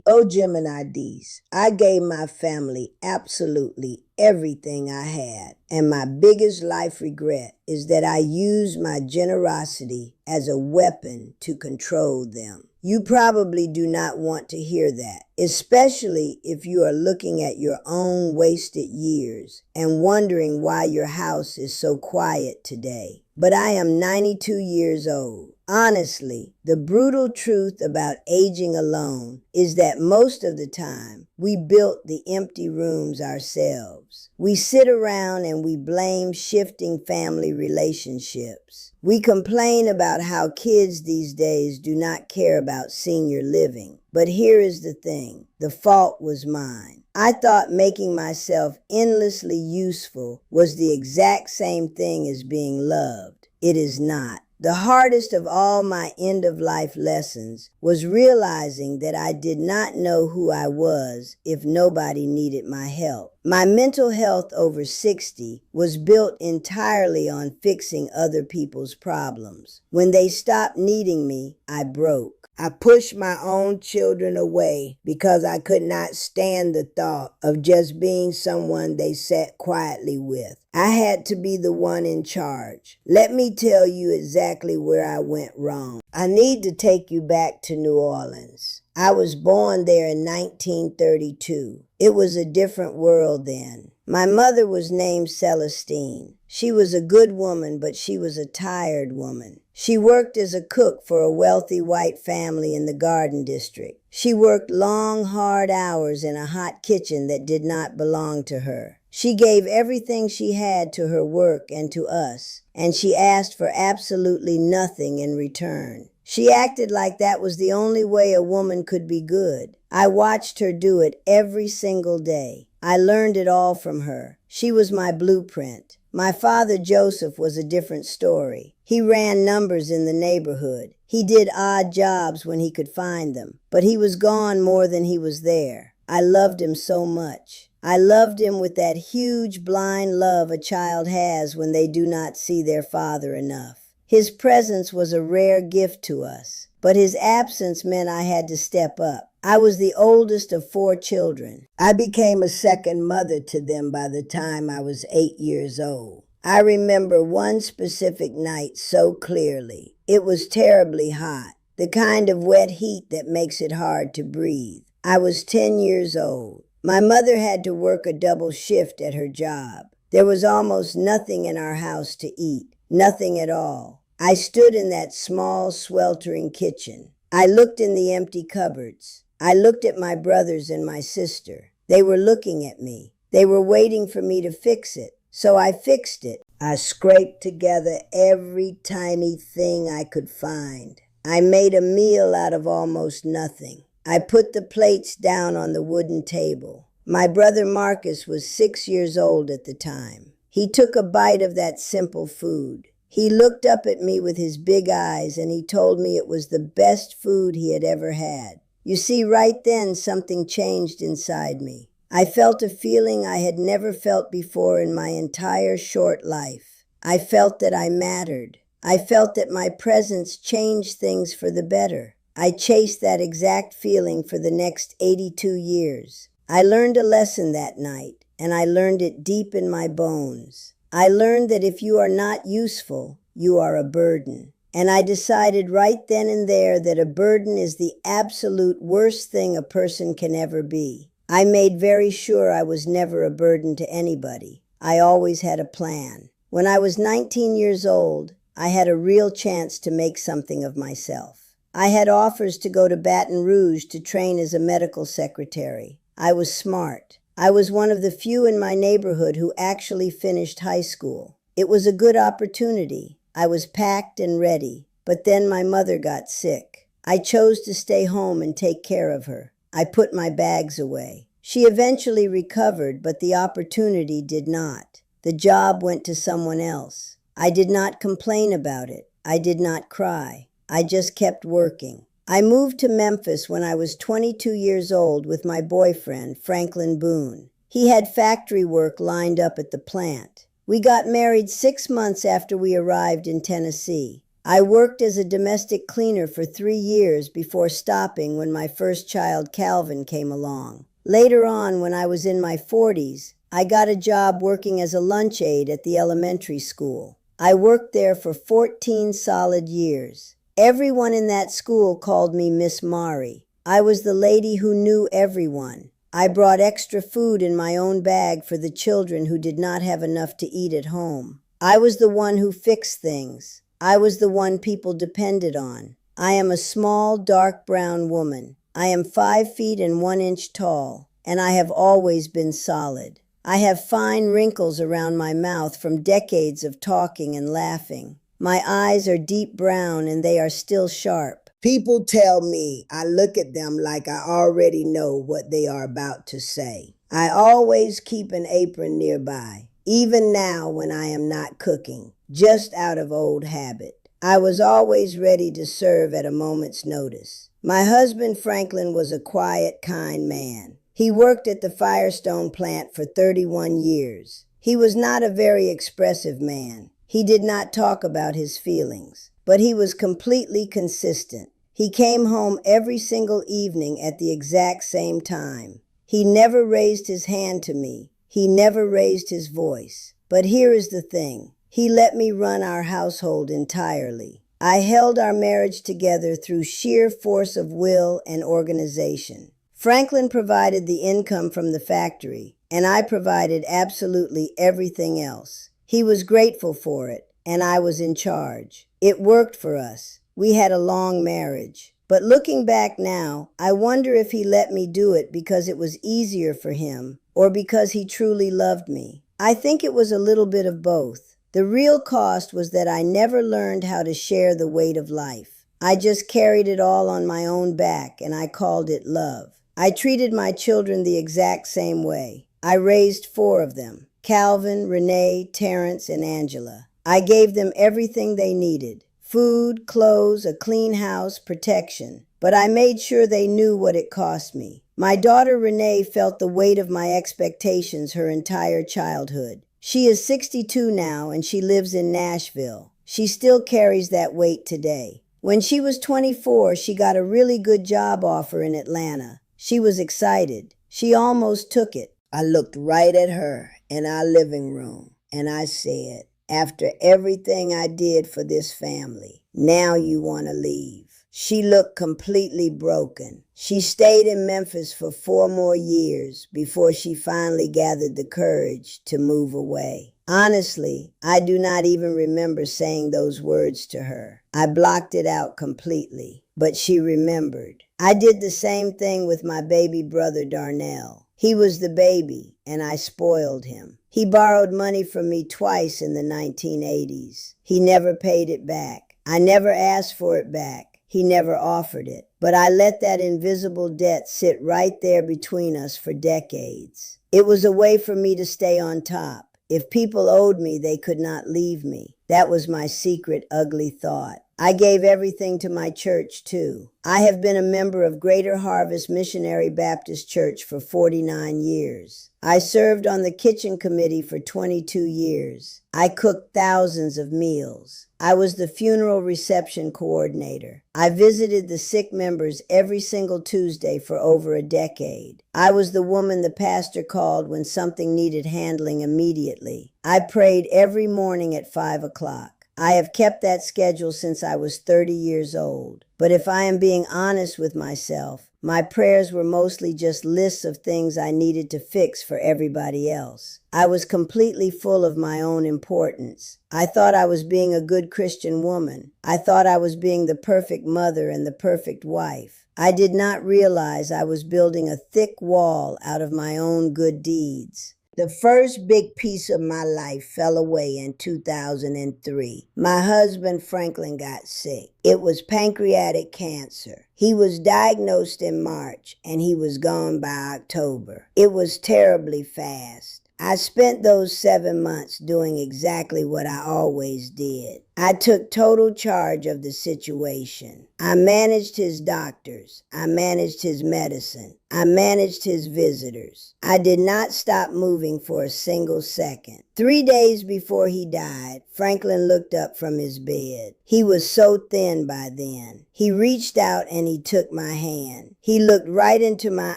Oh, Gemini D's, I gave my family absolutely everything I had, and my biggest life regret is that I used my generosity as a weapon to control them. You probably do not want to hear that, especially if you are looking at your own wasted years and wondering why your house is so quiet today. But I am 92 years old. Honestly, the brutal truth about aging alone is that most of the time we built the empty rooms ourselves. We sit around and we blame shifting family relationships. We complain about how kids these days do not care about senior living. But here is the thing, the fault was mine. I thought making myself endlessly useful was the exact same thing as being loved. It is not. The hardest of all my end-of-life lessons was realizing that I did not know who I was if nobody needed my help. My mental health over 60 was built entirely on fixing other people's problems. When they stopped needing me, I broke. I pushed my own children away because I could not stand the thought of just being someone they sat quietly with. I had to be the one in charge. Let me tell you exactly where I went wrong. I need to take you back to New Orleans. I was born there in 1932. It was a different world then. My mother was named Celestine. She was a good woman, but she was a tired woman. She worked as a cook for a wealthy white family in the Garden District. She worked long, hard hours in a hot kitchen that did not belong to her. She gave everything she had to her work and to us, and she asked for absolutely nothing in return. She acted like that was the only way a woman could be good. I watched her do it every single day. I learned it all from her. She was my blueprint. My father, Joseph, was a different story. He ran numbers in the neighborhood. He did odd jobs when he could find them, but he was gone more than he was there. I loved him so much. I loved him with that huge blind love a child has when they do not see their father enough. His presence was a rare gift to us, but his absence meant I had to step up. I was the oldest of 4 children. I became a second mother to them by the time I was 8 years old. I remember one specific night so clearly. It was terribly hot, the kind of wet heat that makes it hard to breathe. I was 10 years old. My mother had to work a double shift at her job. There was almost nothing in our house to eat, nothing at all. I stood in that small, sweltering kitchen. I looked in the empty cupboards. I looked at my brothers and my sister. They were looking at me. They were waiting for me to fix it. So I fixed it. I scraped together every tiny thing I could find. I made a meal out of almost nothing. I put the plates down on the wooden table. My brother Marcus was 6 years old at the time. He took a bite of that simple food. He looked up at me with his big eyes and he told me it was the best food he had ever had. You see, right then something changed inside me. I felt a feeling I had never felt before in my entire short life. I felt that I mattered. I felt that my presence changed things for the better. I chased that exact feeling for the next 82 years. I learned a lesson that night, and I learned it deep in my bones. I learned that if you are not useful, you are a burden. And I decided right then and there that a burden is the absolute worst thing a person can ever be. I made very sure I was never a burden to anybody. I always had a plan. When I was 19 years old, I had a real chance to make something of myself. I had offers to go to Baton Rouge to train as a medical secretary. I was smart. I was one of the few in my neighborhood who actually finished high school. It was a good opportunity. I was packed and ready, but then my mother got sick. I chose to stay home and take care of her. I put my bags away. She eventually recovered, but the opportunity did not. The job went to someone else. I did not complain about it. I did not cry. I just kept working. I moved to Memphis when I was 22 years old with my boyfriend, Franklin Boone. He had factory work lined up at the plant. We got married 6 months after we arrived in Tennessee. I worked as a domestic cleaner for 3 years before stopping when my first child, Calvin, came along. Later on, when I was in my 40s, I got a job working as a lunch aide at the elementary school. I worked there for 14 solid years. Everyone in that school called me Miss Mari. I was the lady who knew everyone. I brought extra food in my own bag for the children who did not have enough to eat at home. I was the one who fixed things. I was the one people depended on. I am a small, dark brown woman. I am 5 feet and 1 inch tall, and I have always been solid. I have fine wrinkles around my mouth from decades of talking and laughing. My eyes are deep brown and they are still sharp. People tell me I look at them like I already know what they are about to say. I always keep an apron nearby, even now when I am not cooking, just out of old habit. I was always ready to serve at a moment's notice. My husband Franklin was a quiet, kind man. He worked at the Firestone plant for 31 years. He was not a very expressive man. He did not talk about his feelings, but he was completely consistent. He came home every single evening at the exact same time. He never raised his hand to me. He never raised his voice. But here is the thing. He let me run our household entirely. I held our marriage together through sheer force of will and organization. Franklin provided the income from the factory, and I provided absolutely everything else. He was grateful for it, and I was in charge. It worked for us. We had a long marriage. But looking back now, I wonder if he let me do it because it was easier for him or because he truly loved me. I think it was a little bit of both. The real cost was that I never learned how to share the weight of life. I just carried it all on my own back, and I called it love. I treated my children the exact same way. I raised 4 of them: Calvin, Renee, Terrence, and Angela. I gave them everything they needed: food, clothes, a clean house, protection. But I made sure they knew what it cost me. My daughter Renee felt the weight of my expectations her entire childhood. She is 62 now, and she lives in Nashville. She still carries that weight today. When she was 24, she got a really good job offer in Atlanta. She was excited. She almost took it. I looked right at her in our living room, and I said, "After everything I did for this family, now you want to leave." She looked completely broken. She stayed in Memphis for 4 more years before she finally gathered the courage to move away. Honestly, I do not even remember saying those words to her. I blocked it out completely, but she remembered. I did the same thing with my baby brother Darnell. He was the baby, and I spoiled him. He borrowed money from me twice in the 1980s. He never paid it back. I never asked for it back. He never offered it. But I let that invisible debt sit right there between us for decades. It was a way for me to stay on top. If people owed me, they could not leave me. That was my secret, ugly thought. I gave everything to my church, too. I have been a member of Greater Harvest Missionary Baptist Church for 49 years. I served on the kitchen committee for 22 years. I cooked thousands of meals. I was the funeral reception coordinator. I visited the sick members every single Tuesday for over a decade. I was the woman the pastor called when something needed handling immediately. I prayed every morning at 5 o'clock. I have kept that schedule since I was 30 years old. But if I am being honest with myself, my prayers were mostly just lists of things I needed to fix for everybody else. I was completely full of my own importance. I thought I was being a good Christian woman. I thought I was being the perfect mother and the perfect wife. I did not realize I was building a thick wall out of my own good deeds. The first big piece of my life fell away in 2003. My husband Franklin got sick. It was pancreatic cancer. He was diagnosed in March, and he was gone by October. It was terribly fast. I spent those 7 months doing exactly what I always did. I took total charge of the situation. I managed his doctors. I managed his medicine. I managed his visitors. I did not stop moving for a single second. 3 days before he died, Franklin looked up from his bed. He was so thin by then. He reached out and he took my hand. He looked right into my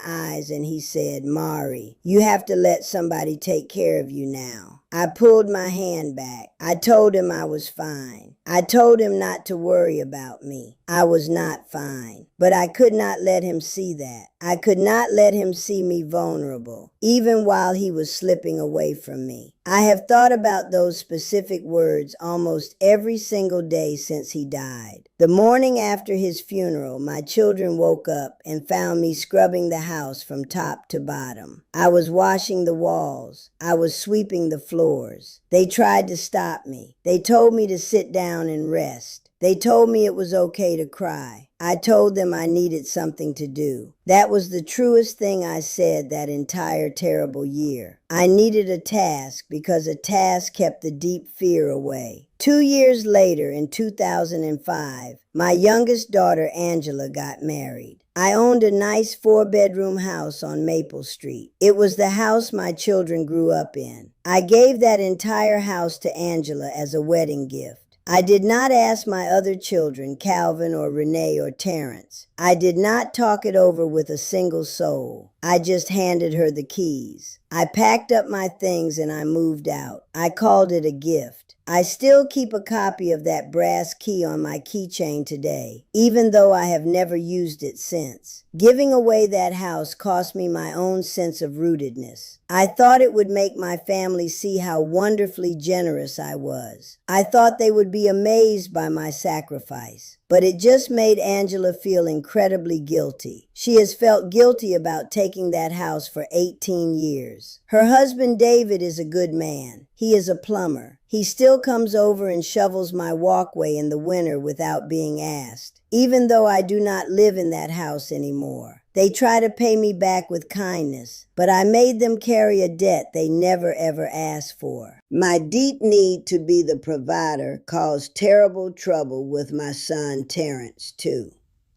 eyes and he said, "Mari, you have to let somebody take care of you now." I pulled my hand back. I told him I was fine. I told him not to worry about me. I was not fine. But I could not let him see that. I could not let him see me vulnerable, even while he was slipping away from me. I have thought about those specific words almost every single day since he died. The morning after his funeral, my children woke up and found me scrubbing the house from top to bottom. I was washing the walls. I was sweeping the floors. They tried to stop me. They told me to sit down and rest. They told me it was okay to cry. I told them I needed something to do. That was the truest thing I said that entire terrible year. I needed a task because a task kept the deep fear away. 2 years later, in 2005, my youngest daughter, Angela, got married. I owned a nice 4-bedroom house on Maple Street. It was the house my children grew up in. I gave that entire house to Angela as a wedding gift. I did not ask my other children, Calvin or Renee or Terrence. I did not talk it over with a single soul. I just handed her the keys. I packed up my things and I moved out. I called it a gift. I still keep a copy of that brass key on my keychain today, even though I have never used it since. Giving away that house cost me my own sense of rootedness. I thought it would make my family see how wonderfully generous I was. I thought they would be amazed by my sacrifice. But it just made Angela feel incredibly guilty. She has felt guilty about taking that house for 18 years. Her husband David is a good man. He is a plumber. He still comes over and shovels my walkway in the winter without being asked, even though I do not live in that house anymore. They try to pay me back with kindness, but I made them carry a debt they never ever asked for. My deep need to be the provider caused terrible trouble with my son Terrence, too.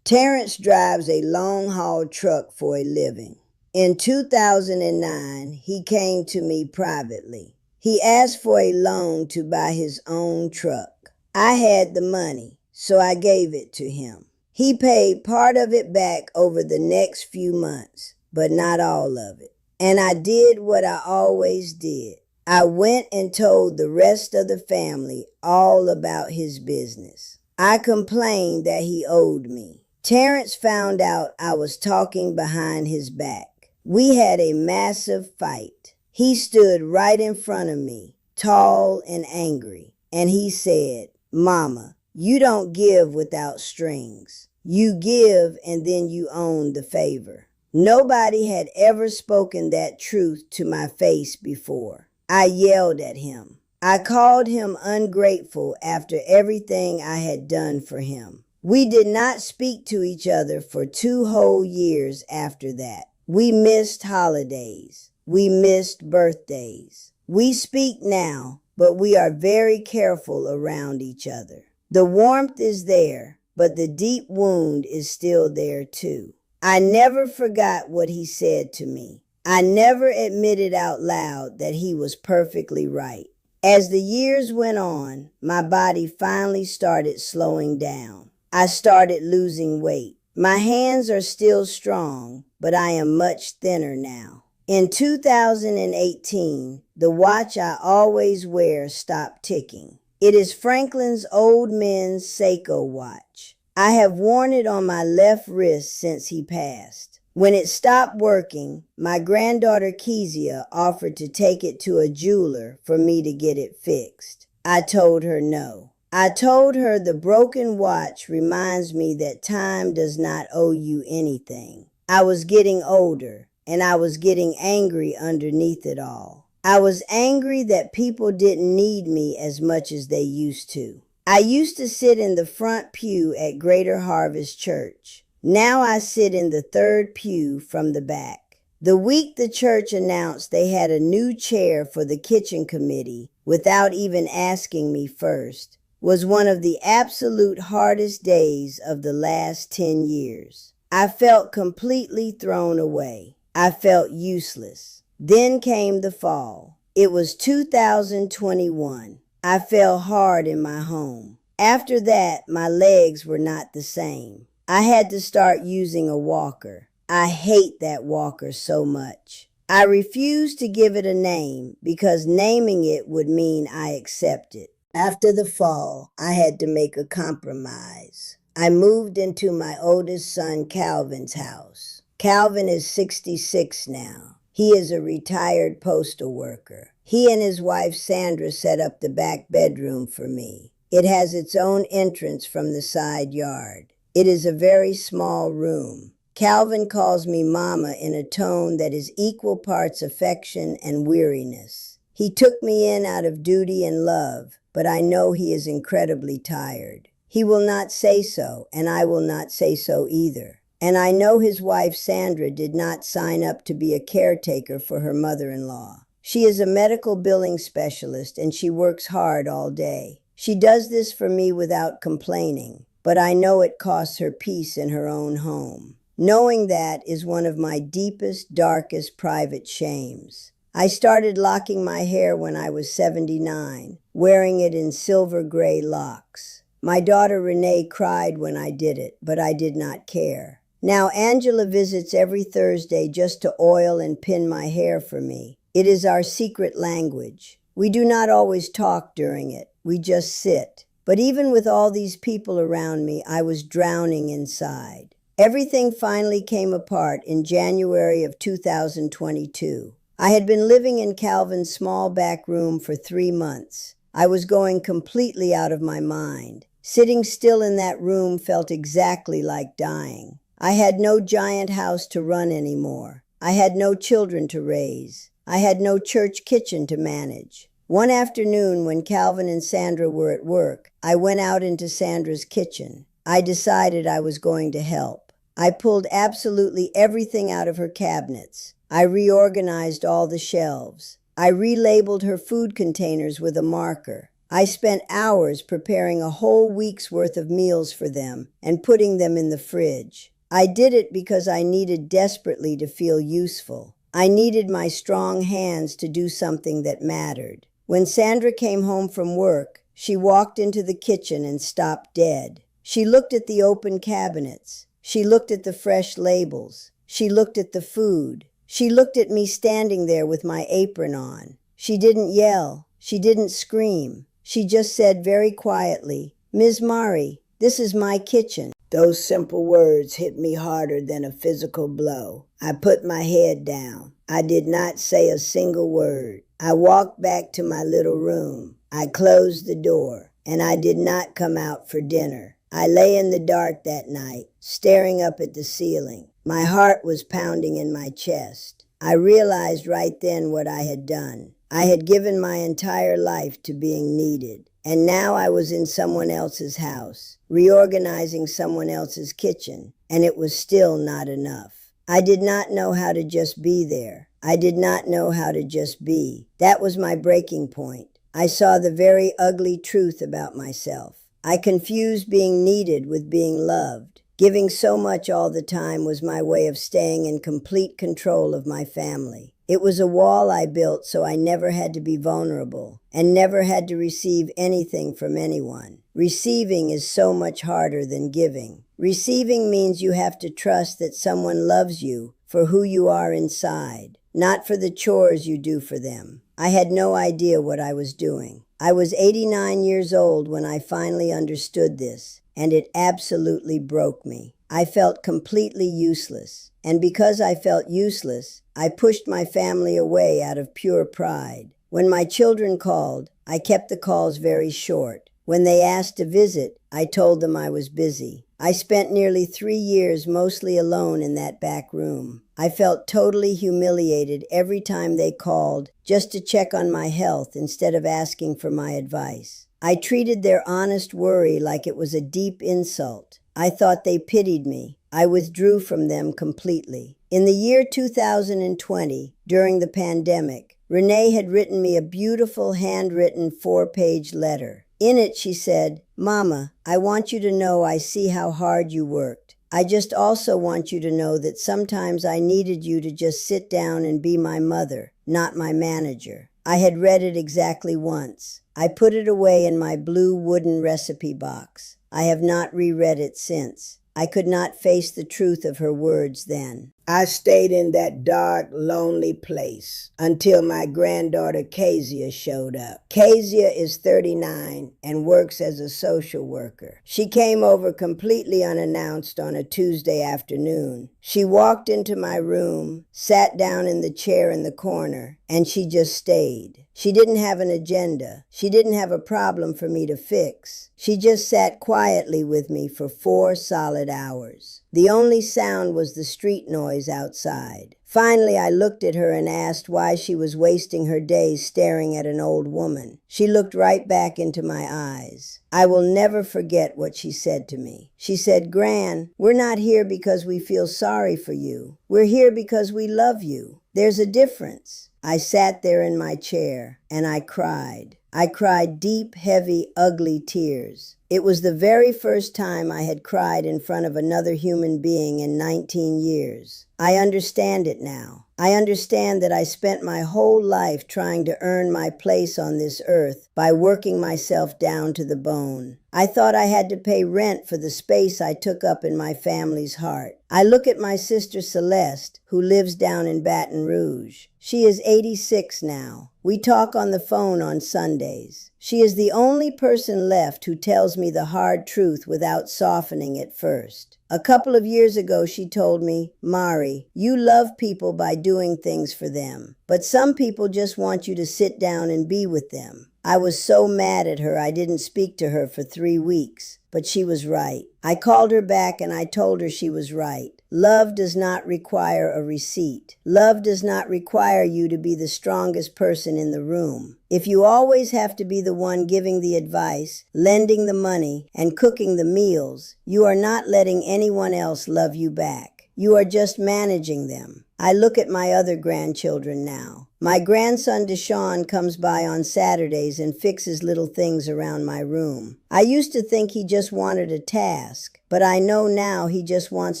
Terrence drives a long-haul truck for a living. In 2009, he came to me privately. He asked for a loan to buy his own truck. I had the money, so I gave it to him. He paid part of it back over the next few months, but not all of it. And I did what I always did. I went and told the rest of the family all about his business. I complained that he owed me. Terrence found out I was talking behind his back. We had a massive fight. He stood right in front of me, tall and angry, and he said, "Mama, you don't give without strings. You give and then you own the favor." Nobody had ever spoken that truth to my face before. I yelled at him. I called him ungrateful after everything I had done for him. We did not speak to each other for 2 whole years after that. We missed holidays. We missed birthdays. We speak now, but we are very careful around each other. The warmth is there, but the deep wound is still there too. I never forgot what he said to me. I never admitted out loud that he was perfectly right. As the years went on, my body finally started slowing down. I started losing weight. My hands are still strong, but I am much thinner now. In 2018, the watch I always wear stopped ticking. It is Franklin's old men's Seiko watch. I have worn it on my left wrist since he passed. When it stopped working, my granddaughter Kezia offered to take it to a jeweler for me to get it fixed. I told her no. I told her the broken watch reminds me that time does not owe you anything. I was getting older, and I was getting angry underneath it all. I was angry that people didn't need me as much as they used to. I used to sit in the front pew at Greater Harvest Church. Now I sit in the third pew from the back. The week the church announced they had a new chair for the kitchen committee without even asking me first, was one of the absolute hardest days of the last 10 years. I felt completely thrown away. I felt useless. Then came the fall. It was 2021. I fell hard in my home. After that, my legs were not the same. I had to start using a walker. I hate that walker so much. I refused to give it a name because naming it would mean I accept it. After the fall, I had to make a compromise. I moved into my oldest son Calvin's house. Calvin is 66 now. He is a retired postal worker. He and his wife Sandra set up the back bedroom for me. It has its own entrance from the side yard. It is a very small room. Calvin calls me Mama in a tone that is equal parts affection and weariness. He took me in out of duty and love, but I know he is incredibly tired. He will not say so, and I will not say so either. And I know his wife Sandra did not sign up to be a caretaker for her mother-in-law. She is a medical billing specialist and she works hard all day. She does this for me without complaining, but I know it costs her peace in her own home. Knowing that is one of my deepest, darkest private shames. I started locking my hair when I was 79, wearing it in silver gray locks. My daughter Renee cried when I did it, but I did not care. Now Angela visits every Thursday just to oil and pin my hair for me. It is our secret language. We do not always talk during it. We just sit. But even with all these people around me, I was drowning inside. Everything finally came apart in January of 2022. I had been living in Calvin's small back room for 3 months. I was going completely out of my mind. Sitting still in that room felt exactly like dying. I had no giant house to run anymore. I had no children to raise. I had no church kitchen to manage. One afternoon when Calvin and Sandra were at work, I went out into Sandra's kitchen. I decided I was going to help. I pulled absolutely everything out of her cabinets. I reorganized all the shelves. I relabeled her food containers with a marker. I spent hours preparing a whole week's worth of meals for them and putting them in the fridge. I did it because I needed desperately to feel useful. I needed my strong hands to do something that mattered. When Sandra came home from work, she walked into the kitchen and stopped dead. She looked at the open cabinets. She looked at the fresh labels. She looked at the food. She looked at me standing there with my apron on. She didn't yell. She didn't scream. She just said very quietly, "Ms. Mari, this is my kitchen." Those simple words hit me harder than a physical blow. I put my head down. I did not say a single word. I walked back to my little room. I closed the door, and I did not come out for dinner. I lay in the dark that night, staring up at the ceiling. My heart was pounding in my chest. I realized right then what I had done. I had given my entire life to being needed, and now I was in someone else's house, reorganizing someone else's kitchen, and it was still not enough. I did not know how to just be there. I did not know how to just be. That was my breaking point. I saw the very ugly truth about myself. I confused being needed with being loved. Giving so much all the time was my way of staying in complete control of my family. It was a wall I built so I never had to be vulnerable and never had to receive anything from anyone. Receiving is so much harder than giving. Receiving means you have to trust that someone loves you for who you are inside, not for the chores you do for them. I had no idea what I was doing. I was 89 years old when I finally understood this, and it absolutely broke me. I felt completely useless, and because I felt useless, I pushed my family away out of pure pride. When my children called, I kept the calls very short. When they asked to visit, I told them I was busy. I spent nearly 3 years mostly alone in that back room. I felt totally humiliated every time they called just to check on my health instead of asking for my advice. I treated their honest worry like it was a deep insult. I thought they pitied me. I withdrew from them completely. In the year 2020, during the pandemic, Renee had written me a beautiful handwritten 4-page letter. In it, she said, "Mama, I want you to know I see how hard you worked. I just also want you to know that sometimes I needed you to just sit down and be my mother, not my manager." I had read it exactly once. I put it away in my blue wooden recipe box. I have not reread it since. I could not face the truth of her words then. I stayed in that dark, lonely place until my granddaughter Kezia showed up. Kezia is 39 and works as a social worker. She came over completely unannounced on a Tuesday afternoon. She walked into my room, sat down in the chair in the corner, and she just stayed. She didn't have an agenda. She didn't have a problem for me to fix. She just sat quietly with me for 4 solid hours. The only sound was the street noise outside. Finally, I looked at her and asked why she was wasting her days staring at an old woman. She looked right back into my eyes. I will never forget what she said to me. She said, "Gran, we're not here because we feel sorry for you. We're here because we love you. There's a difference." I sat there in my chair and I cried. I cried deep, heavy, ugly tears. It was the very first time I had cried in front of another human being in 19 years. I understand it now. I understand that I spent my whole life trying to earn my place on this earth by working myself down to the bone. I thought I had to pay rent for the space I took up in my family's heart. I look at my sister Celeste, who lives down in Baton Rouge. She is 86 now. We talk on the phone on Sundays. She is the only person left who tells me the hard truth without softening it first. A couple of years ago, she told me, "Mari, you love people by doing things for them, but some people just want you to sit down and be with them." I was so mad at her I didn't speak to her for 3 weeks, but she was right. I called her back and I told her she was right. Love does not require a receipt. Love does not require you to be the strongest person in the room. If you always have to be the one giving the advice, lending the money, and cooking the meals, you are not letting anyone else love you back. You are just managing them. I look at my other grandchildren now. My grandson Deshaun comes by on Saturdays and fixes little things around my room. I used to think he just wanted a task, but I know now he just wants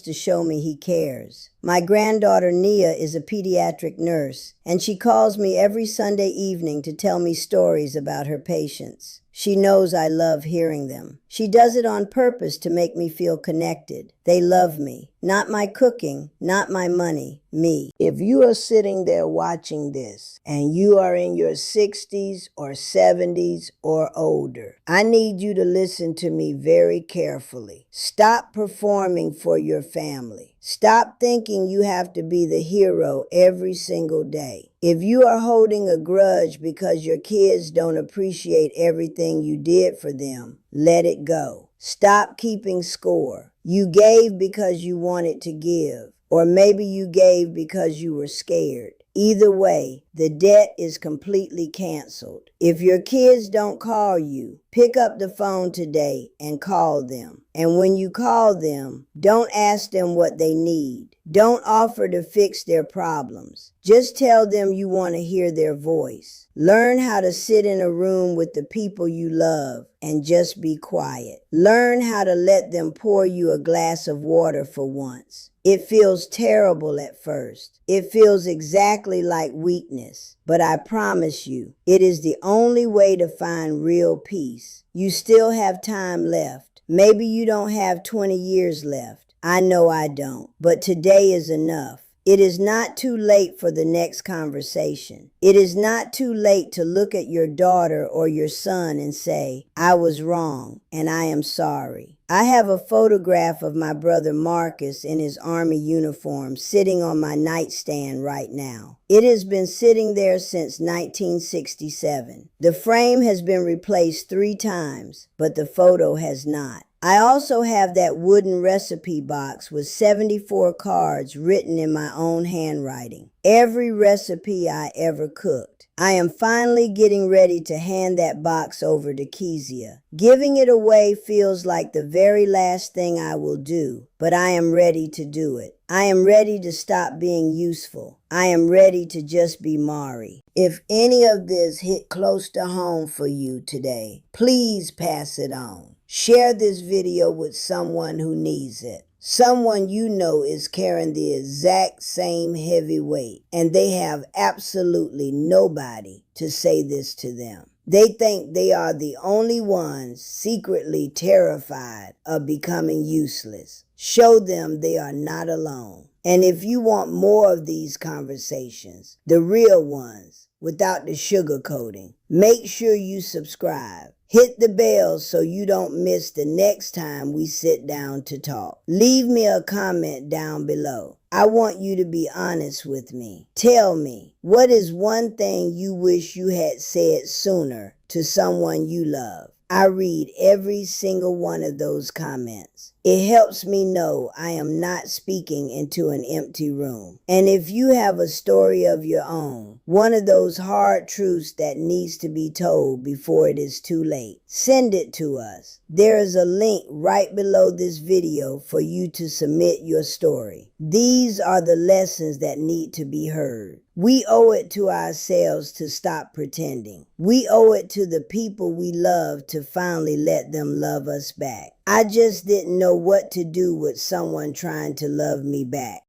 to show me he cares. My granddaughter Nia is a pediatric nurse, and she calls me every Sunday evening to tell me stories about her patients. She knows I love hearing them. She does it on purpose to make me feel connected. They love me. Not my cooking, not my money, me. If you are sitting there watching this and you are in your 60s or 70s or older, I need you to listen to me very carefully. Stop performing for your family. Stop thinking you have to be the hero every single day. If you are holding a grudge because your kids don't appreciate everything you did for them, let it go. Stop keeping score. You gave because you wanted to give, or maybe you gave because you were scared. Either way, the debt is completely canceled. If your kids don't call you, pick up the phone today and call them. And when you call them, don't ask them what they need. Don't offer to fix their problems. Just tell them you want to hear their voice. Learn how to sit in a room with the people you love and just be quiet. Learn how to let them pour you a glass of water for once. It feels terrible at first. It feels exactly like weakness. But I promise you, it is the only way to find real peace. You still have time left. Maybe you don't have 20 years left. I know I don't. But today is enough. It is not too late for the next conversation. It is not too late to look at your daughter or your son and say, "I was wrong and I am sorry." I have a photograph of my brother Marcus in his Army uniform sitting on my nightstand right now. It has been sitting there since 1967. The frame has been replaced 3 times, but the photo has not. I also have that wooden recipe box with 74 cards written in my own handwriting. Every recipe I ever cooked. I am finally getting ready to hand that box over to Kezia. Giving it away feels like the very last thing I will do, but I am ready to do it. I am ready to stop being useful. I am ready to just be Mari. If any of this hit close to home for you today, please pass it on. Share this video with someone who needs it. Someone you know is carrying the exact same heavy weight, and they have absolutely nobody to say this to them. They think they are the only ones secretly terrified of becoming useless. Show them they are not alone. And if you want more of these conversations, the real ones, without the sugarcoating, make sure you subscribe. Hit the bell so you don't miss the next time we sit down to talk. Leave me a comment down below. I want you to be honest with me. Tell me, what is one thing you wish you had said sooner to someone you love? I read every single one of those comments. It helps me know I am not speaking into an empty room. And if you have a story of your own, one of those hard truths that needs to be told before it is too late, send it to us. There is a link right below this video for you to submit your story. These are the lessons that need to be heard. We owe it to ourselves to stop pretending. We owe it to the people we love to finally let them love us back. I just didn't know what to do with someone trying to love me back.